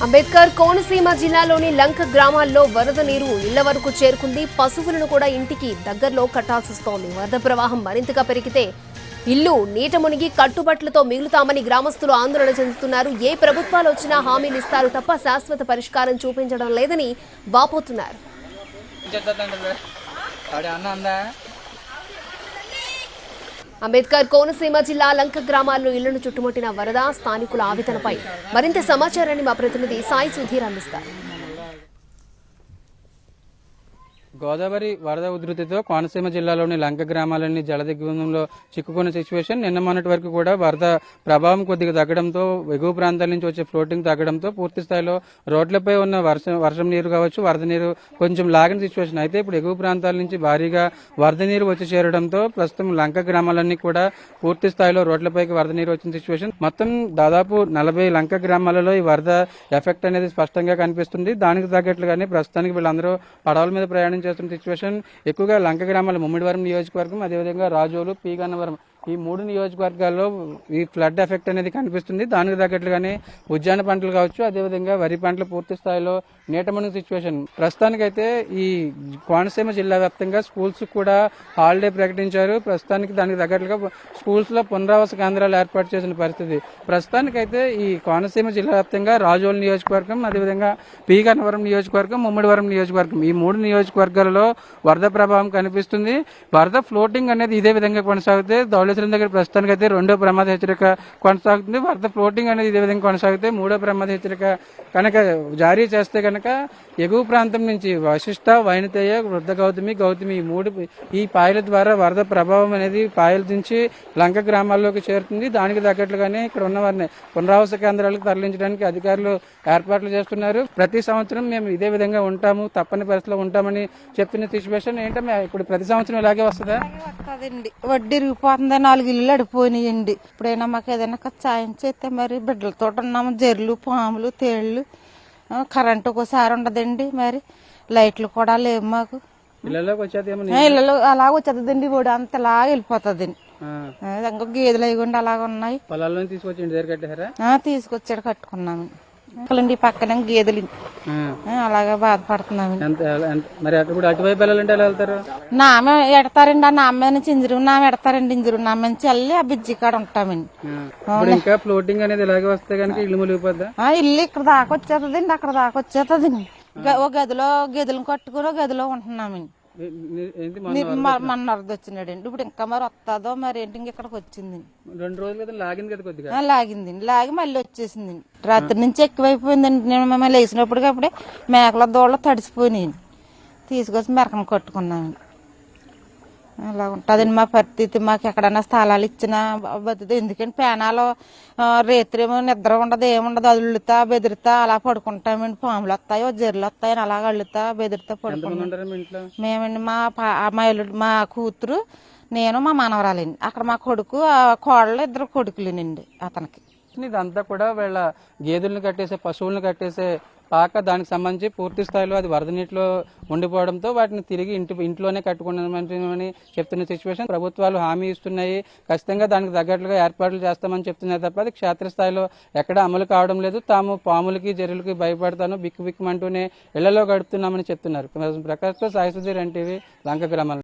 అంబేద్కర్ కోనసీమ జిల్లాలోని లంక గ్రామాల్లో వరద నీరు ఇళ్ల వరకు చేరుకుంది. పశువులను కూడా ఇంటికి దగ్గరలో కట్టాల్సిస్తోంది. వరద ప్రవాహం మరింతగా పెరిగితే ఇల్లు నీట మునిగి కట్టుబట్లతో మిగులుతామని గ్రామస్తులు ఆందోళన చెందుతున్నారు. ఏ ప్రభుత్వాలు వచ్చినా హామీలు ఇస్తారు తప్ప శాశ్వత పరిష్కారం చూపించడం లేదని వాపోతున్నారు. అంబేద్కర్ కోనసీమ జిల్లా లంక గ్రామాల్లో ఇళ్లను చుట్టుముట్టిన వరద స్థానికుల ఆవేదనపై మరింత సమాచారాన్ని మా ప్రతినిధి సాయి సుధీర్ అందిస్తారు. గోదావరి వరద ఉధృతితో కోనసీమ జిల్లాలోని లంక గ్రామాలన్నీ జలదిగ్బంధంలో చిక్కుకున్న సిచ్యువేషన్. నిన్న మొన్నటి వరకు కూడా వరద ప్రభావం కొద్దిగా తగ్గడంతో ఎగువ ప్రాంతాల నుంచి వచ్చే ఫ్లోటింగ్ తగ్గడంతో పూర్తి స్థాయిలో రోడ్లపై ఉన్న వర్షం నీరు కావచ్చు, వరద నీరు కొంచెం లాగిన సిచ్యువేషన్. అయితే ఇప్పుడు ఎగువ ప్రాంతాల నుంచి భారీగా వరద నీరు వచ్చి చేరడంతో ప్రస్తుతం లంక గ్రామాలన్నీ కూడా పూర్తి స్థాయిలో రోడ్లపైకి వరద నీరు వచ్చిన సిచ్యువేషన్. మొత్తం దాదాపు 40 లంక గ్రామాలలో ఈ వరద ఎఫెక్ట్ అనేది స్పష్టంగా కనిపిస్తుంది. దానికి తగ్గట్లుగానే ప్రస్తుతానికి వీళ్ళందరూ పడవల మీద ప్రయాణం చేస్తున్న సిచ్యువేషన్. ఎక్కువగా లంక గ్రామాల ముమ్మిడివరం నియోజకవర్గం, అదేవిధంగా రాజోలు, పి గన్నవరం ఈ 3 నియోజకవర్గాల్లో ఈ ఫ్లడ్ ఎఫెక్ట్ అనేది కనిపిస్తుంది. దానికి తగ్గట్లుగానే ఉద్యాన పంటలు కావచ్చు, అదేవిధంగా వరి పంటలు పూర్తి స్థాయిలో నీట మునిగిన సిచ్యువేషన్. ప్రస్తుతానికైతే ఈ కోనసీమ జిల్లా వ్యాప్తంగా స్కూల్స్ కూడా హాలిడే ప్రకటించారు. ప్రస్తుతానికి దానికి తగ్గట్లుగా స్కూల్స్ లో పునరావాస కేంద్రాలు ఏర్పాటు చేసిన పరిస్థితి. ప్రస్తుతానికైతే ఈ కోనసీమ జిల్లా వ్యాప్తంగా రాజోలు నియోజకవర్గం, అదేవిధంగా పి గన్నవరం నియోజకవర్గం, ముమ్మిడివరం నియోజకవర్గం ఈ 3 నియోజకవర్గాలలో వరద ప్రభావం కనిపిస్తుంది. వరద ఫ్లోటింగ్ అనేది ఇదే విధంగా కొనసాగితే ధవళేశ్వరం దగ్గర ప్రస్తుతానికి అయితే 2వ ప్రమాద హెచ్చరిక కొనసాగుతుంది. వరద ఫ్లోటింగ్ అనేది ఇదే విధంగా కొనసాగితే 3వ ప్రమాద హెచ్చరిక కనుక జారీ చేస్తే కనుక ఎగువ ప్రాంతం నుంచి వశిష్ట, వైనతేయ, వృద్ధ గౌతమి ఈ పాయల ద్వారా వరద ప్రభావం అనేది పాయల నుంచి లంక గ్రామాల్లోకి చేరుతుంది. దానికి తగ్గట్లుగానే ఇక్కడ ఉన్న వారిని పునరావాస కేంద్రాలకు తరలించడానికి అధికారులు ఏర్పాట్లు చేస్తున్నారు. ప్రతి సంవత్సరం మేము ఇదే విధంగా ఉంటాము, తప్పని పరిస్థితిలో ఉంటామని చెప్తున్న సిచ్యువేషన్ ఏంటంటే ఇప్పుడు ప్రతి సంవత్సరం ఇలాగే వస్తుందా? వడ్డీ ఇరిగిపోతుంది, 4 ఇల్లు అడిపోయినాయండి. ఇప్పుడైనా మాకు ఏదైనా సాయం చేస్తే మరి బిడ్డలతో ఉన్నాము. జర్లు, పాములు, తేళ్లు, కరెంటు ఒకసారి ఉండదండి, మరి లైట్లు కూడా లేవు మాకు. ఇళ్ళలో అలా వచ్చేదండి, ఓడి అంతలా వెళ్ళిపోతుందండి. ఇంకా గేదెలు అయ్యి అలాగ ఉన్నాయి. పొలాల్లో తీసుకొచ్చి తీసుకొచ్చాడు కట్టుకున్నాము. ఈ పక్కన గేదెలు అలాగే బాధపడుతున్నాము. మరి అటువైపు వెళ్ళాలంటే ఎలా వెళ్తారు? నామే ఎడతారండి, ఆ నామే నుంచి ఇంజరు నామే ఎడతారండి. ఇంజరు నామే నుంచి వెళ్ళి ఆ బిజ్జి కాడ ఉంటామండి. ఇంకా ఫ్లోటింగ్ అనేది ఇలాగే వస్తే కనుక ఇల్లు మునిగిపోద్దా? ఇల్లు ఇక్కడ దాకా వచ్చేస్తుందండి, అక్కడ దాకా వచ్చేస్తుందండి. ఓ గదిలో గదులను కట్టుకుని ఓ గదిలో ఉంటున్నామండి. మొన్న వరద వచ్చినాడండి. ఇప్పుడు ఇంకా మరి వస్తుందో మరి ఏంటి, ఇక్కడికి వచ్చిందండి. 2 రోజులు లాగింది కదా కొద్దిగా. లాగిందండి, లాగి మళ్ళీ వచ్చేసిందండి. రాత్రి నుంచి ఎక్కువైపోయిందండి. నేను మమ్మల్ని లేచినప్పటికీ అప్పుడే మేకల దోళ్ళ తడిసిపోయినాయండి. తీసుకొచ్చి మెరకం కట్టుకున్నామండి. అలా ఉంటుందండి మా పరిస్థితి. మాకు ఎక్కడైనా స్థలాలు ఇచ్చినా బతుకుతుంది. ఎందుకంటే పేనాలు రేత్రేమో నిద్ర ఉండదు, ఏముండదు. అల్లుతా బెదిరితా అలా పడుకుంటామండి. పాములు వస్తాయో జర్లు వస్తాయని అలాగ అల్లుతా బెదిరితా పడుకుంటాం మేమండి. మా కూతురు, నేను, మా మనవరాలండి. అక్కడ మా కొడుకు, కోడలు, 2 కొడుకులేనండి అతనికి. ఇదంతా కూడా వీళ్ళ గేదెలను కట్టేసే, పశువులను కట్టేసే పాక. దానికి సంబంధించి పూర్తి స్థాయిలో అది వరద నీటిలో ఉండిపోవడంతో వాటిని తిరిగి ఇంట్లోనే కట్టుకున్నామని చెప్తున్న సిచ్యువేషన్. ప్రభుత్వాలు హామీ ఇస్తున్నాయి, ఖచ్చితంగా దానికి తగ్గట్లుగా ఏర్పాట్లు చేస్తామని చెప్తున్నారు తప్ప అది క్షేత్రస్థాయిలో ఎక్కడ అమలు కావడం లేదు. తాము పాములకి, జర్రులకి భయపడతాను, బిక్కుబిక్కుమంటూనే ఇళ్లలో గడుపుతున్నామని చెప్తున్నారు. ప్రకాశ్ సాయి సుధీర్, NTV, లంక గ్రామాల.